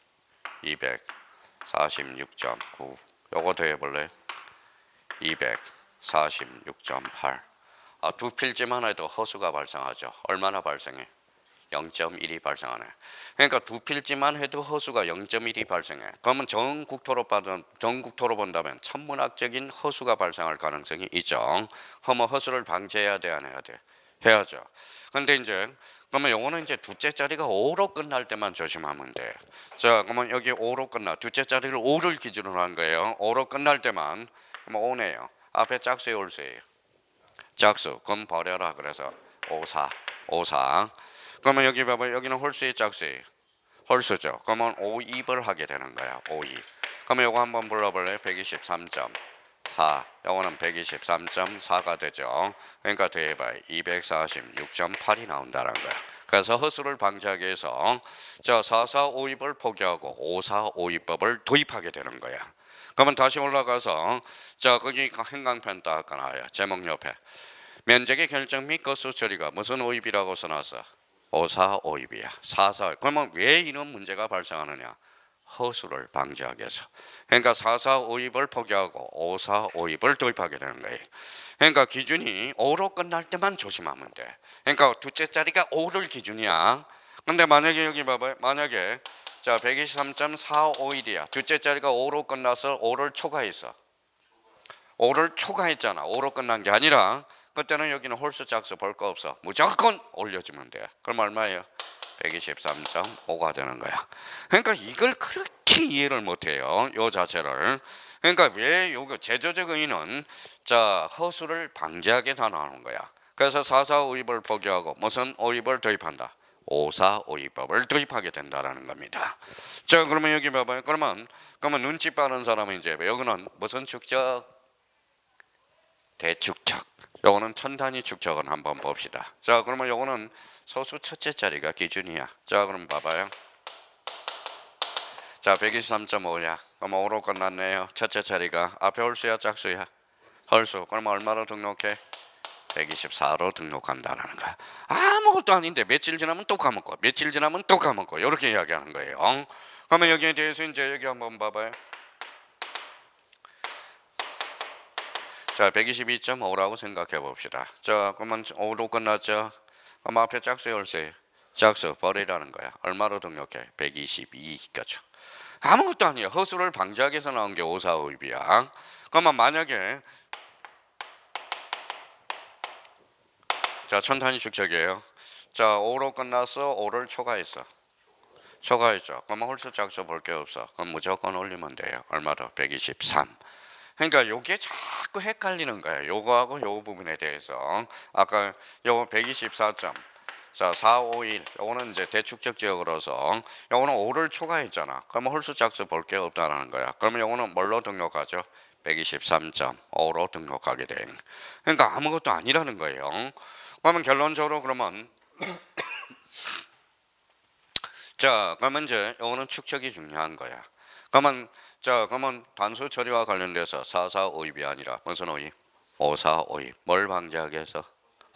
246.9 요거 더해볼래요? 246.8 두 필지만 해도 허수가 발생하죠. 얼마나 발생해? 0.1이 발생하네. 그러니까 두 필지만 해도 허수가 0.1이 발생해. 그러면 전국토로 본다면 천문학적인 허수가 발생할 가능성이 있죠. 그러면 허수를 방지해야 돼, 안 해야 돼? 해야죠. 근데 이제 그러면 요거는 이제 둘째 자리가 5로 끝날 때만 조심하면 돼. 자, 그러면 여기 5로 끝나. 둘째 자리를 5를 기준으로 한 거예요. 5로 끝날 때만 그러면 5네요. 앞에 짝수에 올수예요. 짝수. 그럼 버려라. 그래서 54. 54. 그러면 여기 봐봐. 여기는 홀수의 짝수예요. 홀수죠. 그러면 5입을 하게 되는 거야. 5입. 그러면 요거 한번 불러볼래요? 123.4. 요거는 123.4가 되죠. 그러니까 더해봐요. 246.8이 나온다는 거야. 그래서 허수를 방지하기 위해서 자 445입을 포기하고 545입법을 도입하게 되는 거야. 그러면 다시 올라가서 자 거기 행강편 딱 나와요. 제목 옆에 면적의 결정 및 거수 처리가 무슨 오입이라고 써놨어? 545입이야. 44. 그러면 왜 이런 문제가 발생하느냐? 허수를 방지하기 위해서. 그러니까 445입을 포기하고 545입을 도입하게 되는 거예요. 그러니까 기준이 5로 끝날 때만 조심하면 돼. 그러니까 둘째 자리가 5를 기준이야. 근데 만약에 여기 봐봐요. 만약에 자 123.451이야. 둘째 자리가 5로 끝나서 5를 초과했어. 5를 초과했잖아. 5로 끝난 게 아니라 그때는 여기는 홀수 짝수 볼 거 없어. 무조건 올려주면 돼. 그럼 얼마예요? 123.5가 되는 거야. 그러니까 이걸 그렇게 이해를 못해요. 요 자체를. 그러니까 왜 요거 제조적 의의는 자 허수를 방지하게 다 나오는 거야. 그래서 445입을 포기하고 무슨 오입을 도입한다. 545입법을 도입하게 된다라는 겁니다. 자 그러면 여기 봐봐요. 그러면 눈치 빠른 사람은 이제 여기는 무슨 축적? 대축적. 요거는 천단위 축적은 한번 봅시다. 자 그러면 요거는 소수 첫째 자리가 기준이야. 자 그럼 봐봐요. 자 123.5야. 그럼 5로 끝났네요. 첫째 자리가 앞에 홀수야 짝수야? 홀수. 그럼 얼마로 등록해? 124로 등록한다라는 거야. 아무것도 아닌데 며칠 지나면 또 까먹고 며칠 지나면 또 까먹고 이렇게 이야기하는 거예요. 그러면 여기에 대해서 이제 여기 한번 봐봐요. 자 122.5라고 생각해 봅시다. 자 그러면 5로 끝났죠. 그럼 앞에 짝수에 홀수예요. 짝수 버리라는 거야. 얼마로 등록해? 122가죠. 아무것도 아니에요. 허수를 방지하기 위해서 나온 게 545입이야. 그러면 만약에 자 천탄이 축적이에요. 자 5로 끝나서 5를 초과했어. 초과했죠. 그러면 홀수 짝수 볼 게 없어. 그럼 무조건 올리면 돼요. 얼마로? 123. 그러니까 요게 자꾸 헷갈리는 거예요. 요거하고 요 부분에 대해서 아까 요거 124점 자 451 요거는 이제 대축적 지역으로서 요거는 5를 초과했잖아. 그러면 홀수 짝수 볼 게 없다라는 거야. 그러면 요거는 뭘로 등록하죠? 123.5로 등록하게 돼. 그러니까 아무것도 아니라는 거예요. 그러면 결론적으로 그러면 자 그러면 이제 요거는 축적이 중요한 거야. 그러면 단수 처리와 관련돼서 445입이 아니라 무슨 오입? 545입. 뭘 방지하기 위해서?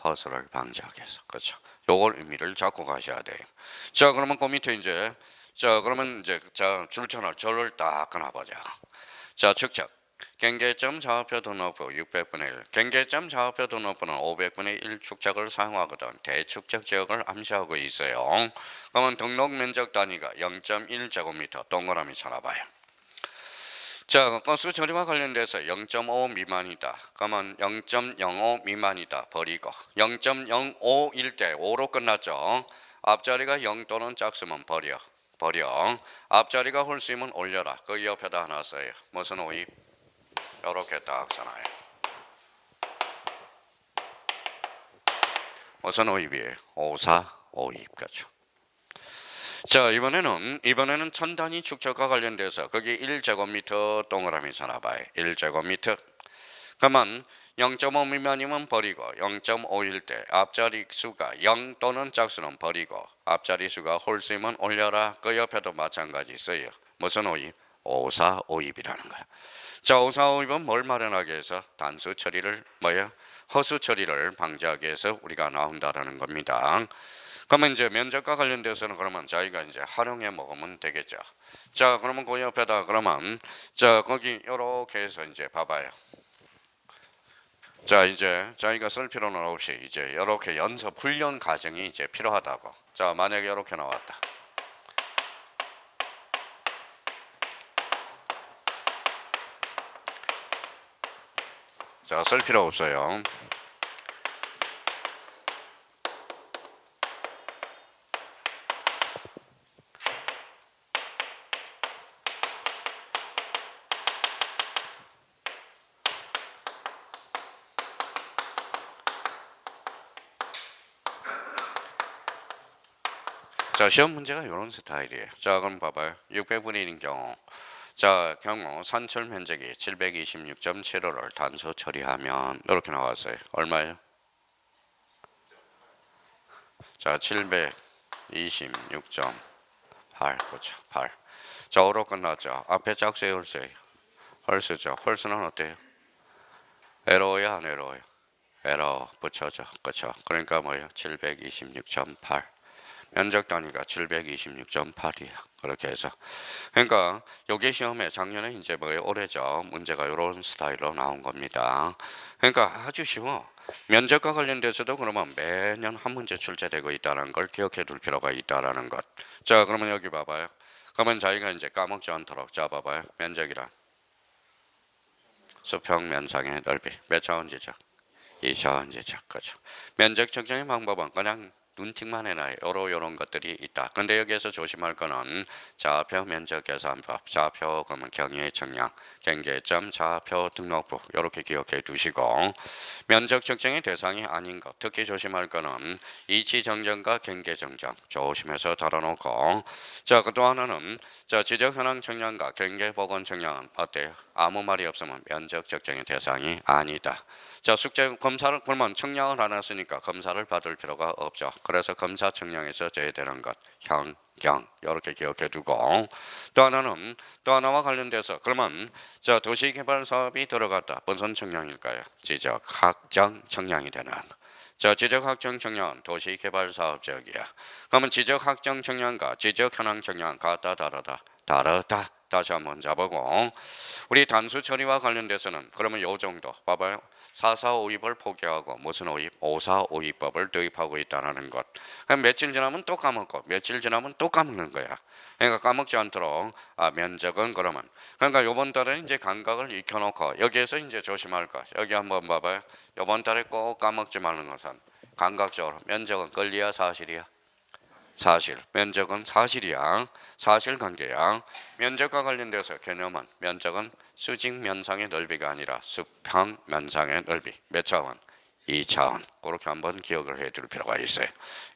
허수를 방지하기 위해서. 그렇죠. 요걸 의미를 잡고 가셔야 돼요. 자 그러면 그 밑에 이제 자 그러면 이제 자 줄천을 절을 딱 끊어보자. 자 축적. 경계점 좌우표 등록부 600분의 1. 경계점 좌우표 등록부는 500분의 1 축적을 사용하거든 대축적 지역을 암시하고 있어요. 그러면 등록 면적 단위가 0.1제곱미터 동그라미 쳐놔봐요. 자 건수 처리와 관련돼서 0.5 미만이다. 그러면 0.05 미만이다. 버리고 0.05일 때 5로 끝났죠. 앞자리가 0 또는 짝수면 버려. 앞자리가 홀수이면 올려라. 그 옆에다 하나 써요. 무슨 오입? 이렇게 딱 써놔요. 무슨 오입이에요? 545입 같죠. 자 이번에는 천단위 축적과 관련돼서 거기 1제곱미터 동그라미 써놔봐요. 1제곱미터. 그러면 0.5 미만이면 버리고 0.5일 때 앞자리 수가 0 또는 짝수는 버리고 앞자리 수가 홀수이면 올려라. 그 옆에도 마찬가지 써요. 무슨 오입? 545입이라는 거야. 자 545입은 뭘 마련하기 위해서? 단수 처리를 뭐예요? 허수 처리를 방지하기 위해서 우리가 나온다라는 겁니다. 그러면 이제 면적과 관련돼서는 그러면 저희가 이제 활용해 먹으면 되겠죠. 자 그러면 그 옆에다 그러면 자 거기 이렇게 해서 이제 봐봐요. 자, 이제 저희가 쓸 필요는 없이 이제 이렇게 연습 훈련 과정이 이제 필요하다고. 자, 만약에 이렇게 나왔다. 자, 쓸 필요 없어요. 자, 시험 문제가 이런 스타일이에요. 자, 그럼 봐봐요. 600분의 1인 경우. 자, 경우 산출 면적이 726.75를 단수 처리하면 이렇게 나왔어요. 얼마예요? 자, 726.8. 그렇죠. 8. 자, 5로 끝났죠. 앞에 짝수에 홀수예요. 홀수죠. 홀수는 어때요? 에러야 안 에러요? 에러 붙여줘. 그렇죠. 그러니까 뭐예요? 726.8. 면적 단위가 726.8이야. 그렇게 해서. 그러니까 요게 시험에 작년에 이제 뭐예요? 올해죠. 문제가 이런 스타일로 나온 겁니다. 그러니까 아주 쉬워. 면적과 관련돼서도 그러면 매년 한 문제 출제되고 있다는 걸 기억해 둘 필요가 있다라는 것. 자, 그러면 여기 봐봐요. 그러면 저희가 이제 까먹지 않도록 자 봐봐요. 면적이란 수평 면상의 넓이 몇 차원지죠? 2차원지죠. 그죠. 면적 측정의 방법은 그냥 눈팅만 해놔요. 요런 것들이 있다. 근데 여기에서 조심할 거는 좌표 면적 계산법, 좌표 그러면 경의 측량, 경계점, 좌표 등록부 이렇게 기억해 두시고 면적 측정의 대상이 아닌 것, 특히 조심할 거는 이치 정정과 경계 정정 조심해서 다뤄놓고 자, 그 또 하나는 자, 지적 현황 측량과 경계 보건 측량은 어때요? 아무 말이 없으면 면적 측정의 대상이 아니다. 자, 숙제 검사를 그러면 측량을 안 했으니까 검사를 받을 필요가 없죠. 그래서 검사 측량에서 져야 되는 것 형, 경 이렇게 기억해 두고 또 하나는 또 하나와 관련돼서 그러면 자, 도시개발 사업이 들어갔다. 무슨 측량일까요? 지적 확정 측량이 되는. 자, 지적 확정 측량은 도시개발 사업적이야. 그러면 지적 확정 측량과 지적 현황 측량 같다 다르다. 다르다. 다시 한번 잡아보고 우리 단수 처리와 관련돼서는 그러면 요 정도 봐봐요. 4.4.5입을 포기하고 무슨 5입? 5.4.5입법을 도입하고 있다는 것. 그럼 며칠 지나면 또 까먹고 며칠 지나면 또 까먹는 거야. 그러니까 까먹지 않도록 면적은 그러면 그러니까 요번 달에 이제 감각을 익혀놓고 여기에서 이제 조심할 것. 여기 한번 봐봐요. 요번 달에 꼭 까먹지 말는 것은 감각적으로 면적은 권리야 사실이야? 사실. 면적은 사실이야. 사실관계야. 면적과 관련돼서 개념은 면적은 수직 면상의 넓이가 아니라 수평 면상의 넓이. 몇 차원? 2차원. 그렇게 한번 기억을 해둘 필요가 있어요.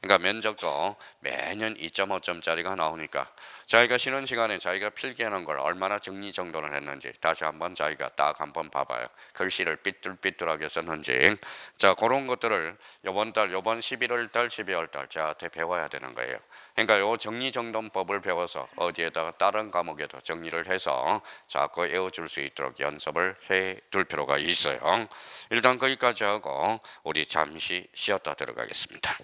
그러니까 면적도 매년 2.5점짜리가 나오니까 자기가 쉬는 시간에 자기가 필기하는 걸 얼마나 정리정돈을 했는지 다시 한번 자기가 딱 한번 봐봐요. 글씨를 삐뚤삐뚤하게 썼는지. 자, 그런 것들을 요번 11월 달, 12월 달 저한테 배워야 되는 거예요. 그러니까 요 정리정돈법을 배워서 어디에다가 다른 과목에도 정리를 해서 자꾸 외워줄 수 있도록 연습을 해둘 필요가 있어요. 일단 거기까지 하고 우리 잠시 쉬었다 들어가겠습니다.